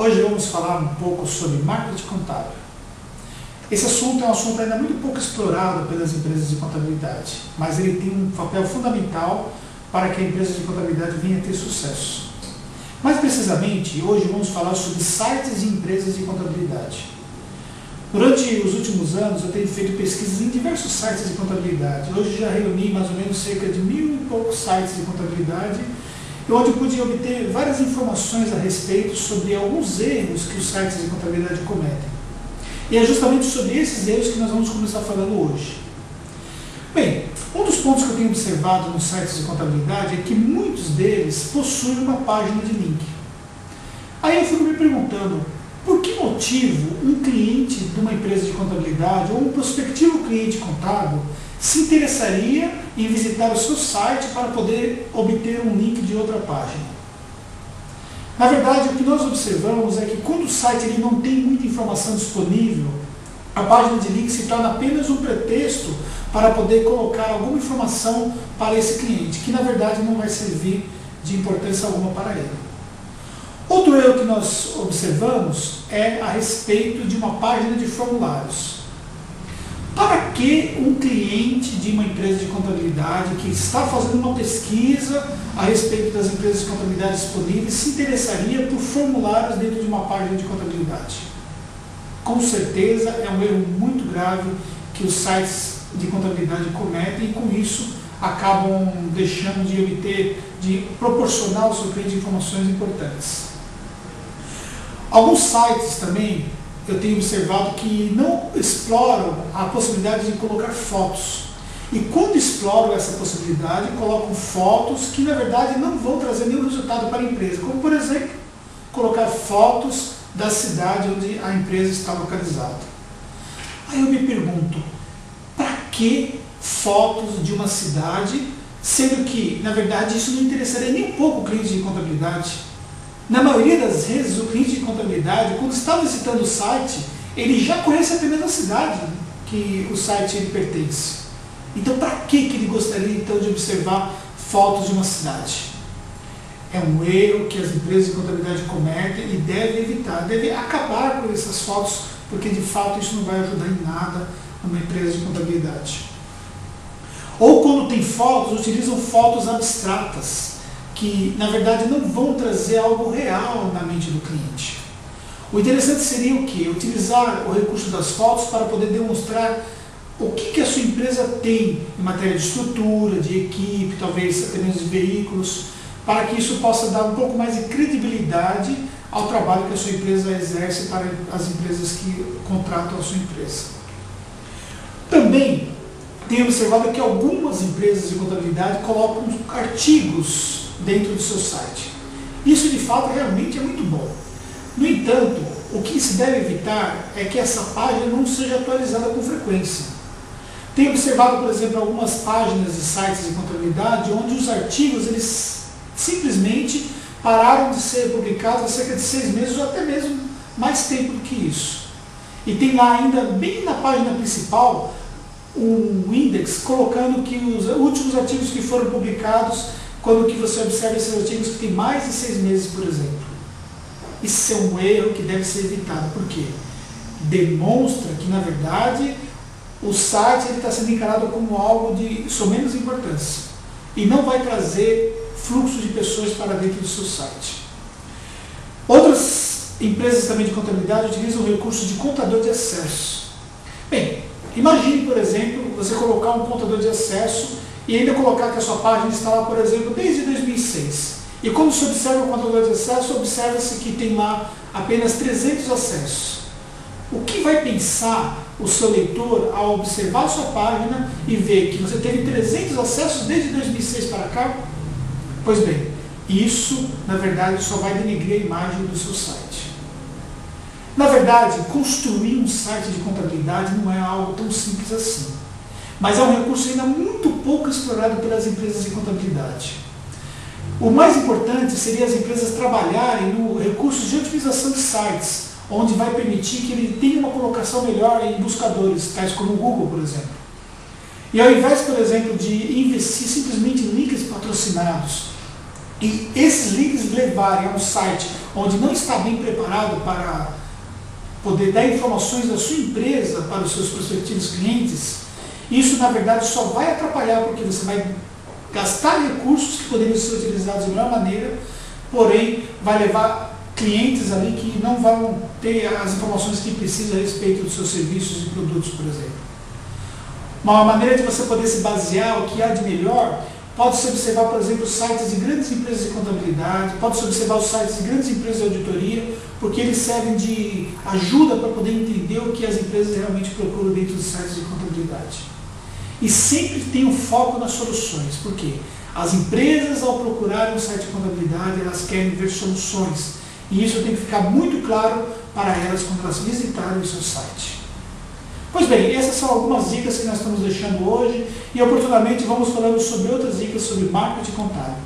Hoje vamos falar um pouco sobre marketing contábil. Esse assunto é um assunto ainda muito pouco explorado pelas empresas de contabilidade, mas ele tem um papel fundamental para que a empresa de contabilidade venha a ter sucesso. Mais precisamente, hoje vamos falar sobre sites de empresas de contabilidade. Durante os últimos anos, eu tenho feito pesquisas em diversos sites de contabilidade. Hoje já reuni mais ou menos cerca de 1000 e poucos sites de contabilidade, onde eu pude obter várias informações a respeito sobre alguns erros que os sites de contabilidade cometem. E é justamente sobre esses erros que nós vamos começar falando hoje. Bem, um dos pontos que eu tenho observado nos sites de contabilidade é que muitos deles possuem uma página de link. Aí eu fico me perguntando, por que motivo um cliente de uma empresa de contabilidade ou um prospectivo cliente contábil se interessaria em visitar o seu site para poder obter um link de outra página? Na verdade, o que nós observamos é que quando o site ele não tem muita informação disponível, a página de link se torna apenas um pretexto para poder colocar alguma informação para esse cliente, que na verdade não vai servir de importância alguma para ele. Outro erro que nós observamos é a respeito de uma página de formulários. Para que um cliente de uma empresa de contabilidade que está fazendo uma pesquisa a respeito das empresas de contabilidade disponíveis se interessaria por formulários dentro de uma página de contabilidade? Com certeza é um erro muito grave que os sites de contabilidade cometem e com isso acabam deixando de obter, de proporcionar ao seu cliente informações importantes. Alguns sites também eu tenho observado que não exploram a possibilidade de colocar fotos. E quando exploram essa possibilidade, colocam fotos que na verdade não vão trazer nenhum resultado para a empresa. Como por exemplo, colocar fotos da cidade onde a empresa está localizada. Aí eu me pergunto, para que fotos de uma cidade, sendo que na verdade isso não interessaria nem um pouco o cliente de contabilidade? Na maioria das vezes, o cliente de contabilidade, quando está visitando o site, ele já conhece até mesmo a cidade que o site ele pertence. Então, para que ele gostaria então de observar fotos de uma cidade? É um erro que as empresas de contabilidade cometem e devem evitar, devem acabar com essas fotos, porque de fato isso não vai ajudar em nada numa empresa de contabilidade. Ou quando tem fotos, utilizam fotos abstratas, que na verdade não vão trazer algo real na mente do cliente. O interessante seria o quê? Utilizar o recurso das fotos para poder demonstrar o que a sua empresa tem em matéria de estrutura, de equipe, talvez até mesmo de veículos, para que isso possa dar um pouco mais de credibilidade ao trabalho que a sua empresa exerce para as empresas que contratam a sua empresa. Também tenho observado que algumas empresas de contabilidade colocam artigos dentro do seu site. Isso de fato realmente é muito bom. No entanto, o que se deve evitar é que essa página não seja atualizada com frequência. Tenho observado, por exemplo, algumas páginas de sites de contabilidade onde os artigos eles simplesmente pararam de ser publicados há cerca de 6 meses ou até mesmo mais tempo do que isso. E tem lá ainda, bem na página principal, um index colocando que os últimos artigos que foram publicados, quando que você observa esses artigos que têm mais de 6 meses, por exemplo. Isso é um erro que deve ser evitado. Por quê? Demonstra que, na verdade, o site está sendo encarado como algo de menos importância. E não vai trazer fluxo de pessoas para dentro do seu site. Outras empresas também de contabilidade utilizam o recurso de contador de acesso. Bem, imagine, por exemplo, você colocar um contador de acesso e ainda colocar que a sua página está lá, por exemplo, desde 2006. E quando se observa o contador de acesso, observa-se que tem lá apenas 300 acessos. O que vai pensar o seu leitor ao observar a sua página e ver que você teve 300 acessos desde 2006 para cá? Pois bem, isso, na verdade, só vai denegrir a imagem do seu site. Na verdade, construir um site de contabilidade não é algo tão simples assim. Mas é um recurso ainda muito pouco explorado pelas empresas de contabilidade. O mais importante seria as empresas trabalharem no recurso de otimização de sites, onde vai permitir que ele tenha uma colocação melhor em buscadores, tais como o Google, por exemplo. E ao invés, por exemplo, de investir simplesmente em links patrocinados, e esses links levarem a um site onde não está bem preparado para poder dar informações da sua empresa para os seus prospectivos clientes, isso na verdade só vai atrapalhar, porque você vai gastar recursos que poderiam ser utilizados de melhor maneira, porém vai levar clientes ali que não vão ter as informações que precisam a respeito dos seus serviços e produtos, por exemplo. Uma maneira de você poder se basear o que há de melhor, pode-se observar, por exemplo, sites de grandes empresas de contabilidade, pode-se observar os sites de grandes empresas de auditoria, porque eles servem de ajuda para poder entender o que as empresas realmente procuram dentro dos sites de contabilidade. E sempre tem um foco nas soluções, porque as empresas, ao procurarem um site de contabilidade, elas querem ver soluções. E isso tem que ficar muito claro para elas quando elas visitarem o seu site. Pois bem, essas são algumas dicas que nós estamos deixando hoje e oportunamente vamos falando sobre outras dicas sobre marketing contábil.